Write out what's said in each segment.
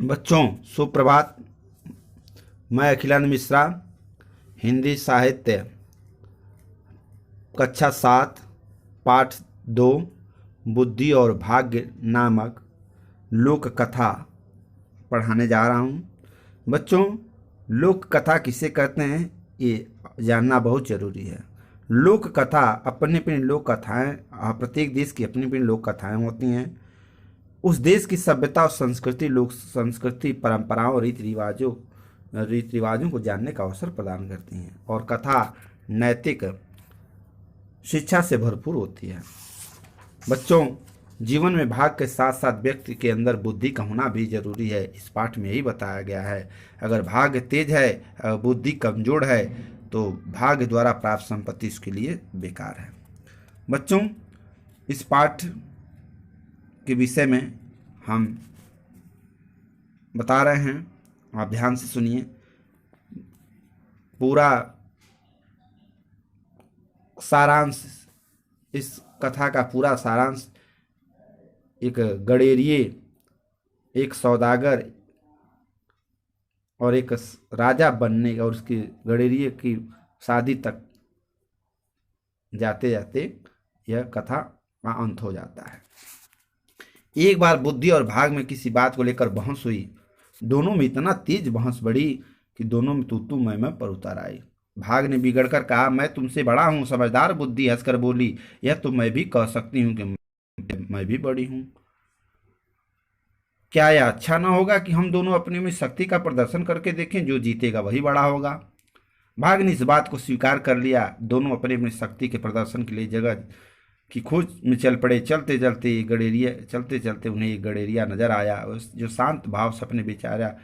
बच्चों सुप्रभात। मैं अखिलानंद मिश्रा हिंदी साहित्य कक्षा 7 पाठ 2 बुद्धि और भाग्य नामक लोक कथा पढ़ाने जा रहा हूँ। बच्चों, लोक कथा किसे कहते हैं ये जानना बहुत ज़रूरी है। लोक कथा अपनी अपनी लोक कथाएँ, प्रत्येक देश की अपनी अपनी लोक कथाएँ होती हैं। उस देश की सभ्यता और संस्कृति, लोक संस्कृति, परंपराओं, रीति रिवाजों को जानने का अवसर प्रदान करती हैं और कथा नैतिक शिक्षा से भरपूर होती है। बच्चों, जीवन में भाग्य के साथ साथ व्यक्ति के अंदर बुद्धि का होना भी जरूरी है। इस पाठ में यही बताया गया है। अगर भाग्य तेज है, अगर बुद्धि कमजोर है, तो भाग्य द्वारा प्राप्त संपत्ति उसके लिए बेकार है। बच्चों, इस पाठ के विषय में हम बता रहे हैं, आप ध्यान से सुनिए। पूरा सारांश, इस कथा का पूरा सारांश एक गडेरिये, एक सौदागर और एक राजा बनने और उसकी गडेरिये की शादी तक जाते जाते यह कथा का अंत हो जाता है। एक बार बुद्धि और भाग में किसी बात को लेकर बहस हुई। दोनों में इतना तेज बहस बढ़ी कि दोनों में तू मैं पर उतर आई। भाग ने बिगड़कर कहा, मैं तुमसे बड़ा हूं। समझदार बुद्धि हंसकर बोली, यह तो मैं भी कह सकती हूँ कि मैं भी बड़ी हूँ। क्या यह अच्छा ना होगा कि हम दोनों अपने में शक्ति का प्रदर्शन करके देखें? जो जीतेगा वही बड़ा होगा। भाग ने इस बात को स्वीकार कर लिया। दोनों अपने अपने शक्ति के प्रदर्शन के लिए जगह की खोज में चल पड़े। चलते चलते उन्हें एक गडेरिया नजर आया, जो शांत भाव से अपने बेचारा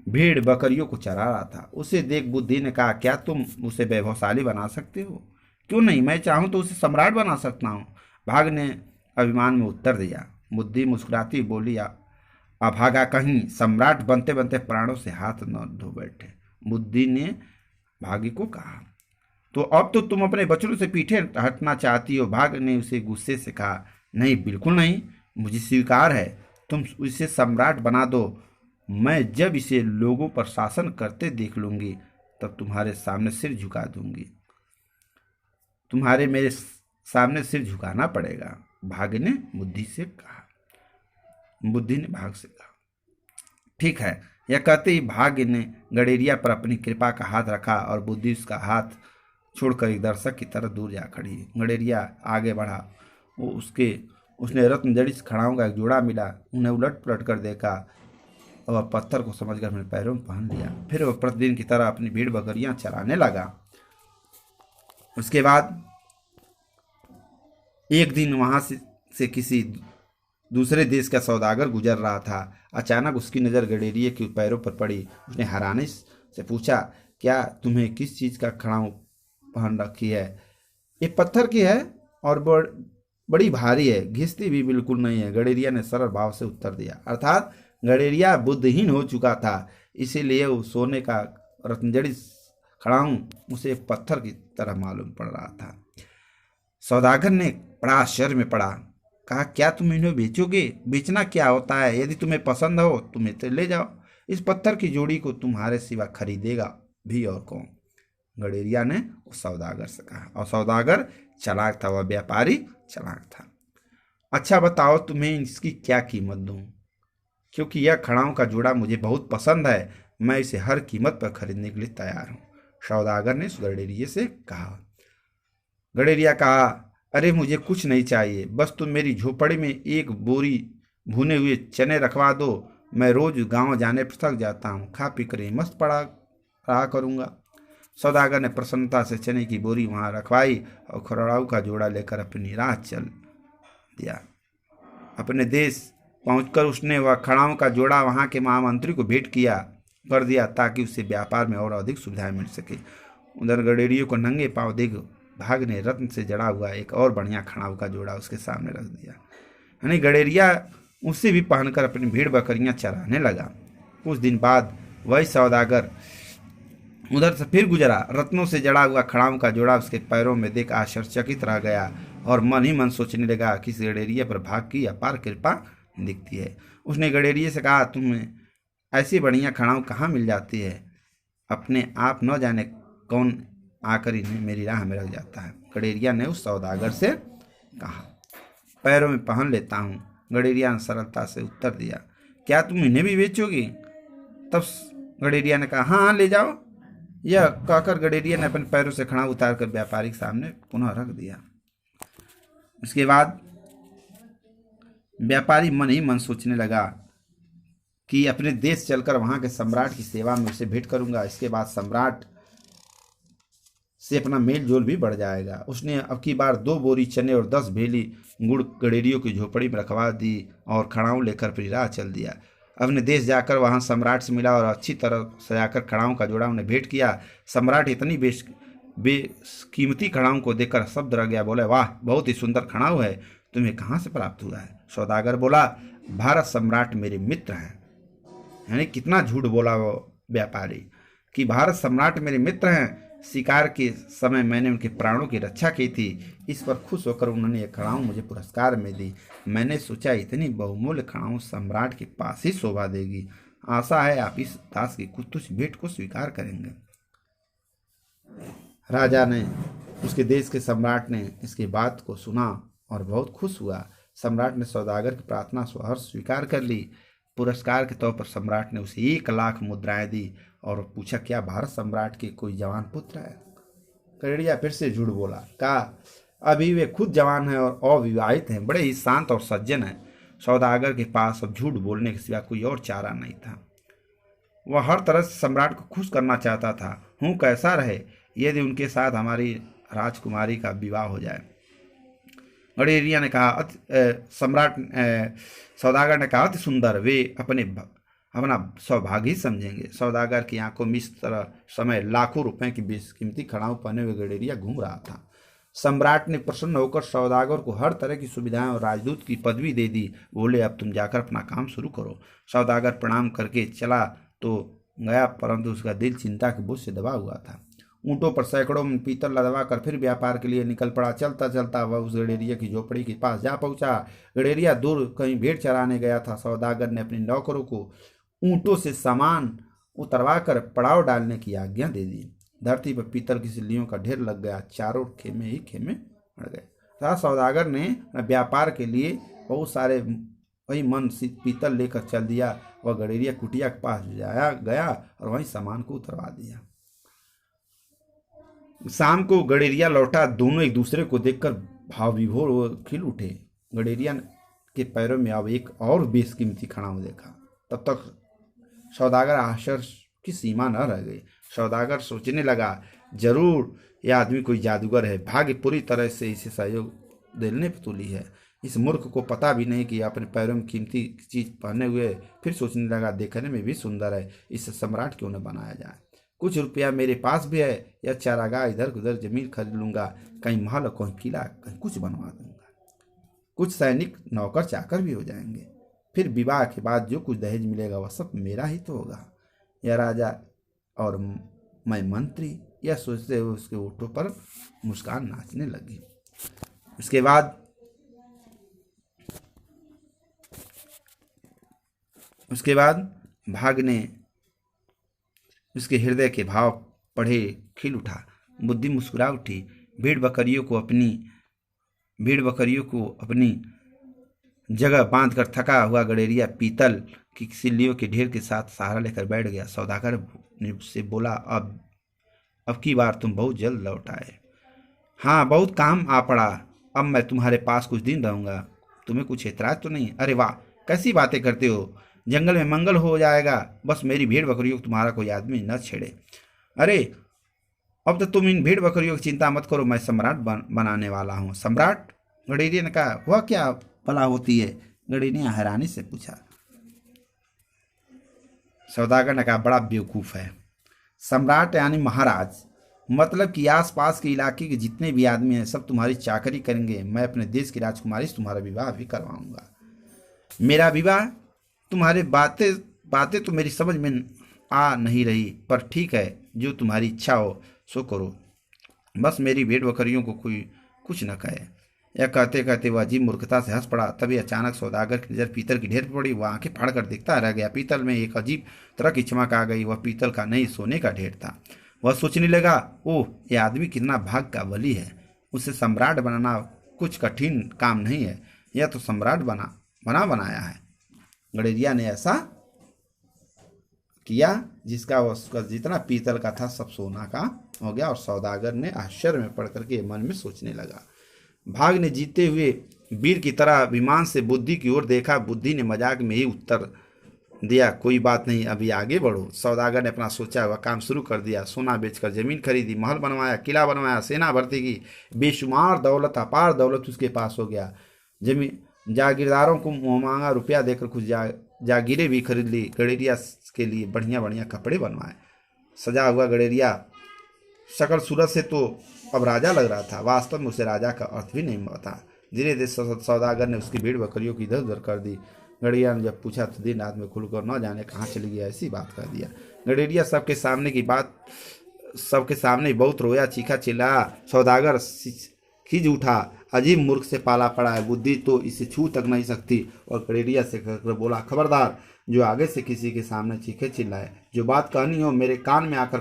भेड़ बकरियों को चरा रहा था। उसे देख बुद्धि ने कहा, क्या तुम उसे वैभवशाली बना सकते हो? क्यों नहीं, मैं चाहूं तो उसे सम्राट बना सकता हूँ। भाग ने अभिमान में उत्तर दिया। बुद्धि मुस्कुराती बोली, अभागा कहीं, सम्राट बनते बनते प्राणों से हाथ न धो बैठे। बुद्धि ने भागी को कहा, तो अब तो तुम अपने बच्चों से पीछे हटना चाहती हो। भाग ने उसे गुस्से से कहा, नहीं, बिल्कुल नहीं, मुझे स्वीकार है। तुम इसे सम्राट बना दो। मैं जब इसे लोगों पर शासन करते देख लूंगी, तब तुम्हारे सामने सिर झुका दूंगी। तुम्हारे मेरे सामने सिर झुकाना पड़ेगा, भाग ने बुद्धि से कहा। बुद्धि ने भाग से कहा, ठीक है। यह कहते ही भाग्य ने गडेरिया पर अपनी कृपा का हाथ रखा और बुद्धि उसका हाथ छोड़कर एक दर्शक की तरह दूर जा खड़ी। गडेरिया आगे बढ़ा। उसने रत्नजड़ित खड़ाओं का एक जोड़ा मिला। उन्हें उलट पलट कर देखा और पत्थर को समझकर अपने पैरों में पहन लिया। फिर वह प्रतिदिन की तरह अपनी भीड़ बकरियां चराने लगा। उसके बाद एक दिन वहां से किसी दूसरे देश का सौदागर गुजर रहा था। अचानक उसकी नज़र गडेरिये के पैरों पर पड़ी। उसने हैरानी से पूछा, क्या तुम्हें किस चीज़ का खड़ाऊ पहन रखी है? ये पत्थर की है और बड़ी भारी है, घिसती भी बिल्कुल नहीं है। गडेरिया ने सरल भाव से उत्तर दिया। अर्थात गडेरिया बुद्धिहीन हो चुका था, इसीलिए वो सोने का रत्नजड़ित खड़ाऊ उसे एक पत्थर की तरह मालूम पड़ रहा था। सौदागर ने बड़ा आश्चर्य में पड़ा। कहा, क्या तुम इन्हें बेचोगे? बेचना क्या होता है? यदि तुम्हें पसंद हो तुम इसे ले जाओ। इस पत्थर की जोड़ी को तुम्हारे सिवा खरीदेगा भी और कौन? गडेरिया ने उस सौदागर से कहा। और सौदागर चालाक था, वह व्यापारी चालाक था। अच्छा बताओ, तुम्हें इसकी क्या कीमत दूं? क्योंकि यह खड़ाऊ का जोड़ा मुझे बहुत पसंद है, मैं इसे हर कीमत पर खरीदने के लिए तैयार हूं, सौदागर ने उस गडेरिये से कहा। गडेरिया कहा, अरे मुझे कुछ नहीं चाहिए, बस तुम मेरी झोपड़ी में एक बोरी भुने हुए चने रखवा दो। मैं रोज गांव जाने पर थक जाता हूँ, खा पी कर मस्त पड़ा रहा करूँगा। सौदागर ने प्रसन्नता से चने की बोरी वहां रखवाई और खड़ाऊ का जोड़ा लेकर अपनी राह चल दिया। अपने देश पहुंचकर उसने वह खड़ाऊ का जोड़ा वहां के महामंत्री को भेंट कर दिया, ताकि उससे व्यापार में और अधिक सुविधाएं मिल सके। उधर गडेरियों को नंगे पांव देख भाग ने रत्न से जड़ा हुआ एक और बढ़िया खड़ाऊ का जोड़ा उसके सामने रख दिया। यानी गडेरिया उसे भी पहनकर अपनी भीड़ बकरियां चराने लगा। कुछ दिन बाद वही सौदागर उधर से फिर गुजरा। रत्नों से जड़ा हुआ खड़ाऊ का जोड़ा उसके पैरों में देख आश्चर्यचकित रह गया और मन ही मन सोचने लगा कि इस गडेरिये पर भाग की अपार कृपा दिखती है। उसने गडेरिये से कहा, तुम्हें ऐसी बढ़िया खड़ाऊ कहाँ मिल जाती है। अपने आप न जाने कौन आकर इन्हें मेरी राह में रख जाता है। गडेरिया ने उस सौदागर से कहा। पैरों में पहन लेता हूँ, गडेरिया ने सरलता से उत्तर दिया। क्या तुम इन्हें भी बेचोगी? तब गडेरिया ने कहा, हाँ हाँ, ले जाओ। यह कहकर गडेरिया ने अपने पैरों से खड़ा उतार कर व्यापारी के सामने पुनः रख दिया। उसके बाद व्यापारी मन ही मन सोचने लगा कि अपने देश चलकर वहां के सम्राट की सेवा में उसे भेंट करूंगा। इसके बाद सम्राट से अपना मेल जोल भी बढ़ जाएगा। उसने अब की बार 2 बोरी चने और 10 भेली गुड़ गडेरियों की झोपड़ी में रखवा दी और खड़ाऊ लेकर अपनी राह चल दिया। अपने देश जाकर वहां सम्राट से मिला और अच्छी तरह सजाकर खड़ाऊ का जोड़ा उन्हें भेंट किया। सम्राट इतनी बेकीमती खड़ाऊ को देखकर शब्द रह गया। बोले, वाह, बहुत ही सुंदर खड़ाऊ है, तुम्हें कहाँ से प्राप्त हुआ है? सौदागर बोला, भारत सम्राट मेरे मित्र हैं। यानी कितना झूठ बोला वो व्यापारी कि भारत सम्राट मेरे मित्र हैं। शिकार के समय मैंने उनके प्राणों की रक्षा की थी। इस पर खुश होकर उन्होंने एक खड़ाऊ मुझे पुरस्कार में दी। मैंने सोचा इतनी बहुमूल्य खड़ाऊ सम्राट के पास ही शोभा देगी। आशा है आप इस दास की कुछ भेंट को स्वीकार करेंगे। राजा ने, उसके देश के सम्राट ने इसकी बात को सुना और बहुत खुश हुआ। सम्राट ने सौदागर की प्रार्थना सहर्ष स्वीकार कर ली। पुरस्कार के तौर पर सम्राट ने उसे 1 लाख मुद्राएं दी और पूछा, क्या भारत सम्राट के कोई जवान पुत्र है? गडेरिया फिर से झूठ बोला। कहा, अभी वे खुद जवान हैं और अविवाहित हैं, बड़े ही शांत और सज्जन हैं। सौदागर के पास अब झूठ बोलने के सिवा कोई और चारा नहीं था। वह हर तरह से सम्राट को खुश करना चाहता था। हूँ कैसा रहे यदि उनके साथ हमारी राजकुमारी का विवाह हो जाए। गडेरिया ने कहा, सौदागर ने कहा, अति सुंदर, वे अपना सौभाग्य ही समझेंगे। सौदागर की आंखों में इस तरह समय लाखों रुपए की बेशकीमती खड़ाऊ पहने हुए गडेरिया घूम रहा था। सम्राट ने प्रसन्न होकर सौदागर को हर तरह की सुविधाएं और राजदूत की पदवी दे दी। बोले, अब तुम जाकर अपना काम शुरू करो। सौदागर प्रणाम करके चला तो गया, परंतु उसका दिल चिंता के बोझ से दबा हुआ था। ऊँटों पर सैकड़ों में पीतल लदवा कर फिर व्यापार के लिए निकल पड़ा। चलता चलता वह उस गडेरिया की झोपड़ी के पास जा पहुंचा। गडेरिया दूर कहीं भेड़ चराने गया था। सौदागर ने अपने नौकरों को ऊँटों से सामान उतरवा कर पड़ाव डालने की आज्ञा दे दी। धरती पर पीतल की सिल्लियों का ढेर लग गया। चारों खेमे ही खेमे पड़ गए। सौदागर ने व्यापार के लिए बहुत सारे वही मन पीतल लेकर चल दिया। वह गडेरिया कुटिया के पास जाया गया और वहीं सामान को उतरवा दिया। शाम को गडेरिया लौटा। दोनों एक दूसरे को देखकर भाव विभोर खिल उठे। गडेरिया के पैरों में अब एक और बेशकीमती खड़ाऊ देखा। तब तक सौदागर आश्चर्य की सीमा न रह गई। सौदागर सोचने लगा, जरूर यह आदमी कोई जादूगर है। भाग्य पूरी तरह से इसे सहयोग देने पर तुली है। इस मूर्ख को पता भी नहीं कि अपने पैरों में कीमती चीज पहने हुए। फिर सोचने लगा, देखने में भी सुंदर है, इसे सम्राट क्यों न बनाया जाए। कुछ रुपया मेरे पास भी है, या चारागाह इधर उधर जमीन खरीद लूंगा, कहीं महल और कहीं किला, कहीं कुछ बनवा दूंगा। कुछ सैनिक नौकर चाकर भी हो जाएंगे। फिर विवाह के बाद जो कुछ दहेज मिलेगा वह सब मेरा ही तो होगा। यह राजा और मैं मंत्री, यह सोचते हुए उसके ओठों पर मुस्कान नाचने लगी। उसके बाद भाग ने उसके हृदय के भाव पढ़े खिल उठा। बुद्धि मुस्कुरा उठी। भेड़ बकरियों को अपनी जगह बांधकर थका हुआ गडेरिया पीतल की सिल्लियों के ढेर के साथ सहारा लेकर बैठ गया। सौदागर ने उससे बोला, अब की बार तुम बहुत जल्द लौट आए। हाँ, बहुत काम आ पड़ा। अब मैं तुम्हारे पास कुछ दिन रहूंगा। तुम्हें कुछ ऐतराज तो नहीं? अरे वाह, कैसी बातें करते हो। जंगल में मंगल हो जाएगा, बस मेरी भेड़ बकरियों को तुम्हारा कोई आदमी न छेड़े। अरे अब तो तुम इन भेड़ बकरियों की चिंता मत करो, मैं सम्राट बनाने वाला हूँ। सम्राट? गडेरिया ने कहा, वह क्या भला होती है? गडेरिया ने हैरानी से पूछा। सौदागर ने कहा, बड़ा बेवकूफ है। सम्राट यानी महाराज, मतलब कि आसपास के इलाके के जितने भी आदमी हैं सब तुम्हारी चाकरी करेंगे। मैं अपने देश की राजकुमारी से तुम्हारा विवाह भी करवाऊंगा। मेरा विवाह? तुम्हारे बातें तो मेरी समझ में आ नहीं रही, पर ठीक है, जो तुम्हारी इच्छा हो सो करो। बस मेरी भेड़ बकरियों को कोई कुछ न कहे। यह कहते कहते वह अजीब मूर्खता से हंस पड़ा। तभी अचानक सौदागर की नजर पीतल की ढेर पर पड़ी। वह आंखें फाड़ कर देखता रह गया। पीतल में एक अजीब तरह की चमक आ गई। वह पीतल का नहीं, सोने का ढेर था। वह सोचने लगा, ओह, यह आदमी कितना भाग का बली है। उसे सम्राट बनाना कुछ कठिन काम नहीं है। यह तो सम्राट बनाया है। गडेरिया ने ऐसा किया जिसका उसका जितना पीतल का था सब सोना का हो गया। और सौदागर ने आश्चर्य में पड़ करके मन में सोचने लगा। भाग ने जीते हुए वीर की तरह विमान से बुद्धि की ओर देखा। बुद्धि ने मजाक में ही उत्तर दिया, कोई बात नहीं, अभी आगे बढ़ो। सौदागर ने अपना सोचा हुआ काम शुरू कर दिया। सोना बेचकर जमीन खरीदी, महल बनवाया, किला बनवाया, सेना भर्ती की। बेशुमार दौलत, अपार दौलत उसके पास हो गया। जमीन जागीरदारों को मुंहमांगा रुपया देकर कुछ जागीरें भी खरीद ली। गडेरिया के लिए बढ़िया बढ़िया कपड़े बनवाए। सजा हुआ गडेरिया शकल सूरत से तो अब राजा लग रहा था। वास्तव में उसे राजा का अर्थ भी नहीं पता। धीरे धीरे सौदागर ने उसकी भीड़ बकरियों की इधर उधर कर दी। गडेरिया ने जब पूछा तो दिन रात में खुलकर न जाने कहाँ चली गई, ऐसी बात कर दिया। गडेरिया सबके सामने बहुत रोया, चीखा चिल्लाया। सौदागर खिज उठा, अजीब मूर्ख से पाला पड़ा है, बुद्धि तो इसे छू तक नहीं सकती। और गडेरिया से कहकर बोला, खबरदार, जो आगे से किसी के सामने चीखे चिल्लाए, जो बात कहनी हो मेरे कान में आकर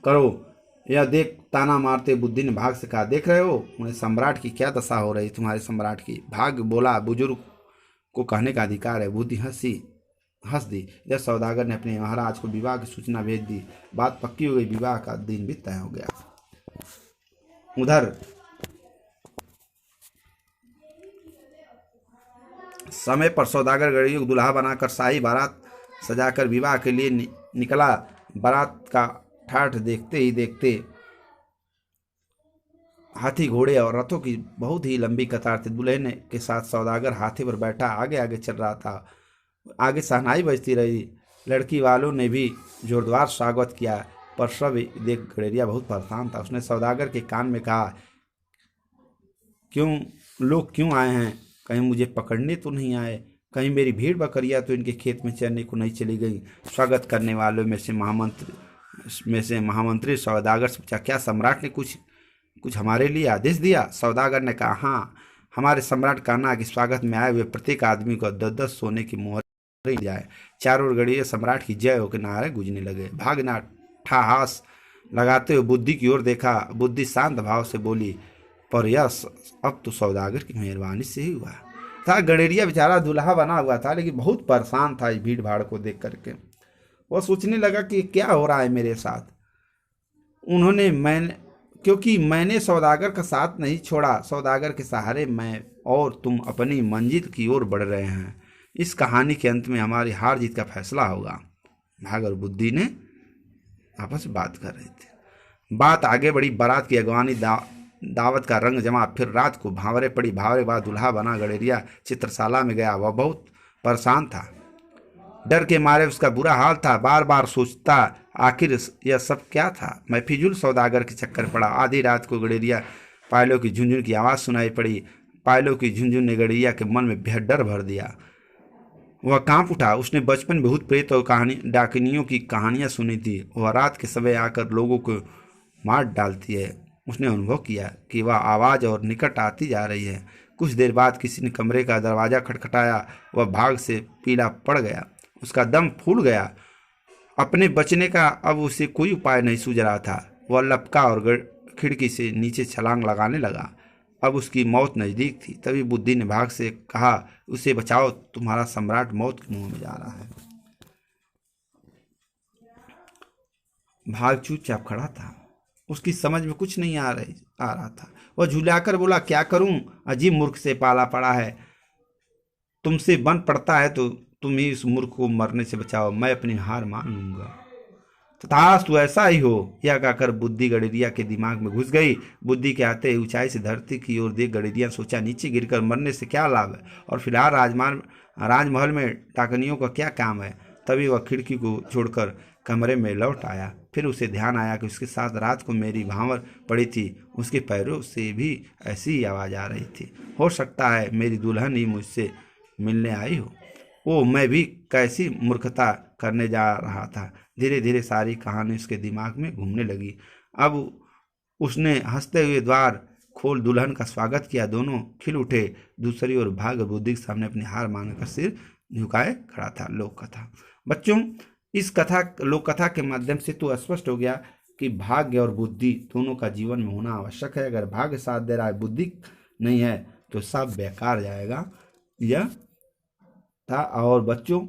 करो। यह देख, ताना मारते बुद्धि ने भाग से कहा, देख रहे हो उन्हें सम्राट की क्या दशा हो रही, तुम्हारे सम्राट की। भाग बोला, बुजुर्ग को कहने का अधिकार है। बुद्धि हंस दी। यह सौदागर ने अपने महाराज को विवाह की सूचना भेज दी। बात पक्की हो गई। विवाह का दिन भी तय हो गया। उधर समय पर सौदागर गडरियों को दुल्हा बनाकर शाही बारात सजाकर विवाह के लिए निकला। बारात का ठाठ देखते ही देखते हाथी, घोड़े और रथों की बहुत ही लंबी कतार थी। दुल्हन के साथ सौदागर हाथी पर बैठा आगे आगे चल रहा था। आगे शहनाई बजती रही। लड़की वालों ने भी जोरदार स्वागत किया। पर सब देख गडेरिया बहुत परेशान था। उसने सौदागर के कान में कहा, लोग क्यों आए हैं? कहीं मुझे पकड़ने तो नहीं आए? कहीं मेरी भीड़ बकरियां तो इनके खेत में चरने को नहीं चली गई? स्वागत करने वालों में से महामंत्री सौदागर से पूछा, क्या सम्राट ने कुछ हमारे लिए आदेश दिया? सौदागर ने कहा, हाँ, हमारे सम्राट का कहना है कि स्वागत में आए हुए प्रत्येक आदमी को 10-10 सोने की मोहर दी जाए। चारों ओर गडरिया सम्राट की जय हो के नारे गूंजने लगे। भाग ने ठहास लगाते हुए बुद्धि की ओर देखा। बुद्धि शांत भाव से बोली, पर यह अब तो सौदागर की मेहरबानी से ही हुआ था। गडेरिया बेचारा दुल्हा बना हुआ था, लेकिन बहुत परेशान था इस भीड़ भाड़ को देख करके। वह सोचने लगा कि क्या हो रहा है मेरे साथ। क्योंकि मैंने सौदागर का साथ नहीं छोड़ा। सौदागर के सहारे मैं और तुम अपनी मंजिल की ओर बढ़ रहे हैं। इस कहानी के अंत में हमारी हार जीत का फैसला होगा। भाग और बुद्धि ने आपस में बात कर रहे थे। बात आगे बढ़ी। बारात की अगवानी दावत का रंग जमा। फिर रात को भावरे पड़ी। भावरे बाद दुल्हा बना गडेरिया चित्रशाला में गया। वह बहुत परेशान था। डर के मारे उसका बुरा हाल था। बार बार सोचता, आखिर यह सब क्या था? मैं फिजूल सौदागर के चक्कर पड़ा। आधी रात को गडेरिया पायलों की झुंझुन की आवाज़ सुनाई पड़ी। पायलों की झुंझुन ने गडेरिया के मन में बेहद डर भर दिया। वह कांप उठा। उसने बचपन भूत प्रेत और डाकिनियों की कहानियां सुनी थी। वह रात के समय आकर लोगों को मार डालती है। उसने अनुभव किया कि वह आवाज़ और निकट आती जा रही है। कुछ देर बाद किसी ने कमरे का दरवाज़ा खटखटाया। वह भाग से पीला पड़ गया। उसका दम फूल गया। अपने बचने का अब उसे कोई उपाय नहीं सूझ रहा था। वह लपका और खिड़की से नीचे छलांग लगाने लगा। अब उसकी मौत नज़दीक थी। तभी बुद्धि ने भाग से कहा, उसे बचाओ, तुम्हारा सम्राट मौत के मुंह में जा रहा है। भाग चुपचाप खड़ा था। उसकी समझ में कुछ नहीं आ रहा था। वह झुलाकर बोला, क्या करूं? अजीब मूर्ख से पाला पड़ा है। तुमसे बन पड़ता है तो तुम ही उस मूर्ख को मरने से बचाओ। मैं अपनी हार मान लूंगा। तथास्तु ऐसा ही हो। यह कहकर बुद्धि गडेरिया के दिमाग में घुस गई। बुद्धि के आते ही ऊंचाई से धरती की ओर देख गडेरिया सोचा, नीचे गिरकर मरने से क्या लाभ है, और फिलहाल राजमहल में टाकनियों का क्या काम है। तभी वह खिड़की को छोड़कर कमरे में लौट आया। फिर उसे ध्यान आया कि उसके साथ रात को मेरी भांवर पड़ी थी। उसके पैरों से भी ऐसी ही आवाज़ आ रही थी। हो सकता है मेरी दुल्हन ही मुझसे मिलने आई हो। ओ, मैं भी कैसी मूर्खता करने जा रहा था। धीरे धीरे सारी कहानी उसके दिमाग में घूमने लगी। अब उसने हंसते हुए द्वार खोल दुल्हन का स्वागत किया। दोनों खिल उठे। दूसरी ओर भाग्य और बुद्धि के सामने अपनी हार मानकर सिर झुकाए खड़ा था। लोक कथा। बच्चों, इस कथा लोक कथा के माध्यम से तो स्पष्ट हो गया कि भाग्य और बुद्धि दोनों का जीवन में होना आवश्यक है। अगर भाग्य साथ दे रहा है, बुद्धि नहीं है, तो सब बेकार जाएगा। यह था। और बच्चों,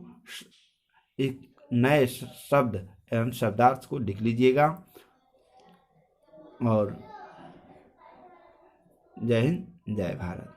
एक नए शब्द एवं शब्दार्थ को लिख लीजिएगा। और जय हिंद, जय भारत।